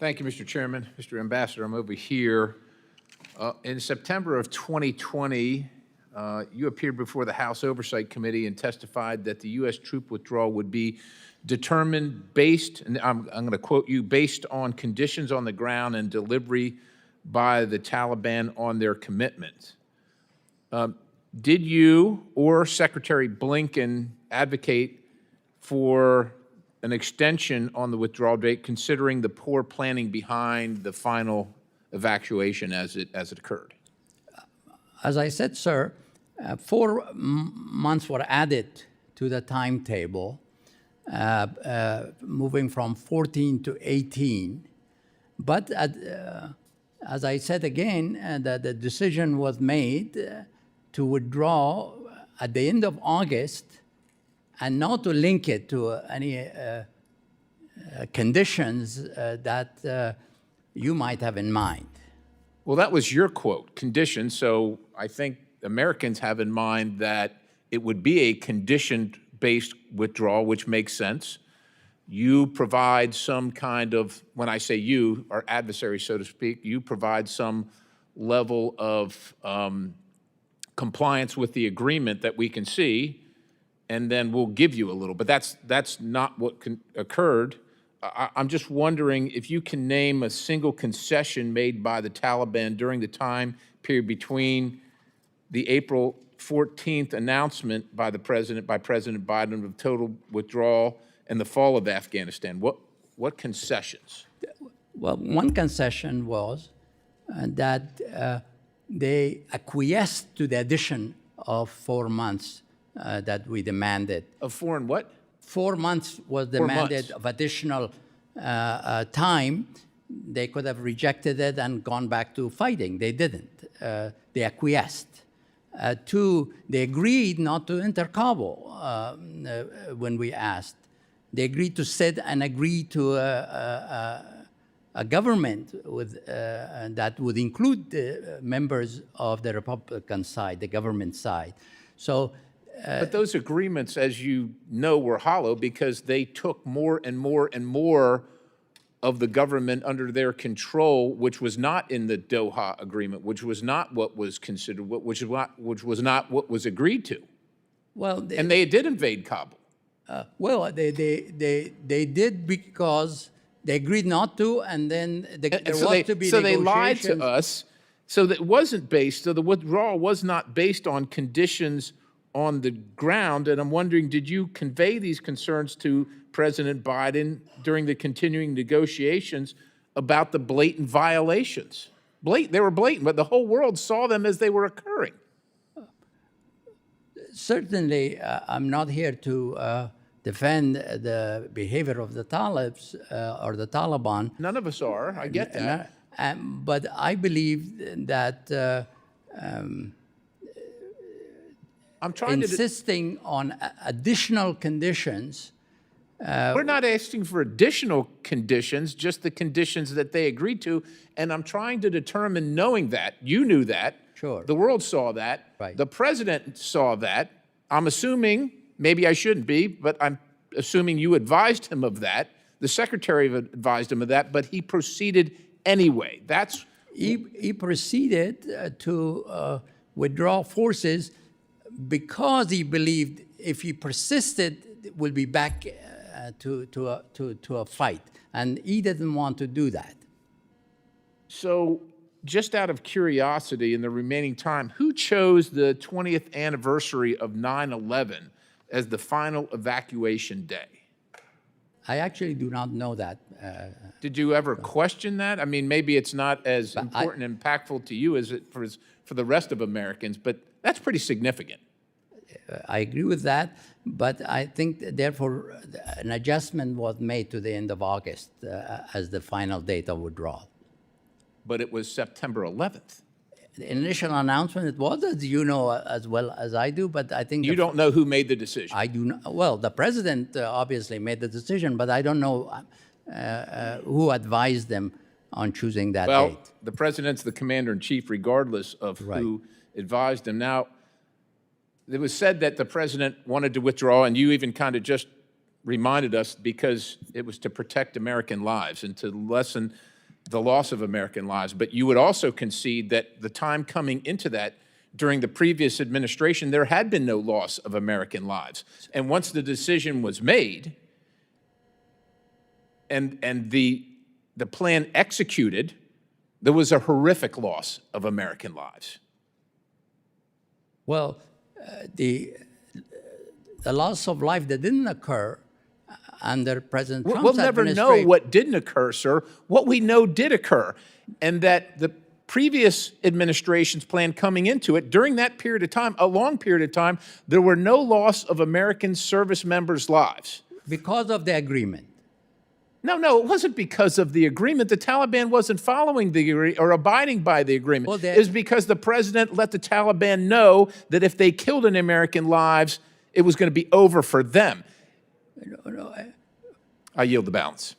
Thank you, Mr. Chairman. Mr. Ambassador, I'm over here. In September of 2020, you appeared before the House Oversight Committee and testified that the U.S. troop withdrawal would be determined based, and I'm going to quote you, based on conditions on the ground and delivery by the Taliban on their commitments. Did you or Secretary Blinken advocate for an extension on the withdrawal date, considering the poor planning behind the final evacuation as it occurred? As I said, sir, 4 months were added to the timetable, moving from 14 to 18. But as I said again, the decision was made to withdraw at the end of August and not to link it to any conditions that you might have in mind. Well, that was your quote, conditions. So I think Americans have in mind that it would be a condition-based withdrawal, which makes sense. You provide some kind of, when I say you, our adversary, so to speak, you provide some level of compliance with the agreement that we can see, and then we'll give you a little. But that's not what occurred. I'm just wondering if you can name a single concession made by the Taliban during the time period between the April 14th announcement by President Biden of total withdrawal and the fall of Afghanistan. What concessions? Well, one concession was that they acquiesced to the addition of 4 months that we demanded. Of foreign what? 4 months was demanded of additional time. They could have rejected it and gone back to fighting. They didn't. They acquiesced. 2, they agreed not to enter Kabul when we asked. They agreed to sit and agree to a government with, that would include the members of the Republican side, the government side. So. But those agreements, as you know, were hollow because they took more and more and more of the government under their control, which was not in the Doha agreement, which was not what was considered, which was not what was agreed to. Well, and they did invade Kabul. Well, they did because they agreed not to, and then there was to be negotiations. So they lied to us. So that wasn't based. So the withdrawal was not based on conditions on the ground, and I'm wondering, did you convey these concerns to President Biden during the continuing negotiations about the blatant violations? They were blatant, but the whole world saw them as they were occurring. Certainly, I'm not here to defend the behavior of the Talibs or the Taliban. None of us are, I get that. But I believe that I'm trying insisting on additional conditions. We're not asking for additional conditions, just the conditions that they agreed to. And I'm trying to determine, knowing that, you knew that. Sure. The world saw that. Right. The president saw that. I'm assuming, maybe I shouldn't be, but I'm assuming you advised him of that. The secretary advised him of that, but he proceeded anyway. He proceeded to withdraw forces because he believed if he persisted, we'll be back to a fight. And he didn't want to do that. So just out of curiosity in the remaining time, who chose the 20th anniversary of 9/11 as the final evacuation day? I actually do not know that. Did you ever question that? I mean, maybe it's not as important and impactful to you as it for the rest of Americans, but that's pretty significant. I agree with that, but I think, therefore, an adjustment was made to the end of August as the final date of withdrawal. But it was September 11th. The initial announcement, it was, as you know as well as I do, but I think— You don't know who made the decision? I do not. Well, the president obviously made the decision, but I don't know who advised them on choosing that date. Well, the president's the commander-in-chief regardless of who advised him. Now, it was said that the president wanted to withdraw, and you even kind of just reminded us because it was to protect American lives and to lessen the loss of American lives. But you would also concede that the time coming into that, during the previous administration, there had been no loss of American lives. And once the decision was made and the plan executed, there was a horrific loss of American lives. Well, the loss of life that didn't occur under President Trump's We'll never know what didn't occur, sir. What we know did occur, and that the previous administration's plan coming into it, during that period of time, a long period of time, there were no loss of American service members' lives. Because of the agreement. No, it wasn't because of the agreement. The Taliban wasn't following the agreement or abiding by the agreement. Well, it was because the president let the Taliban know that if they killed an American lives, it was going to be over for them. I yield the balance.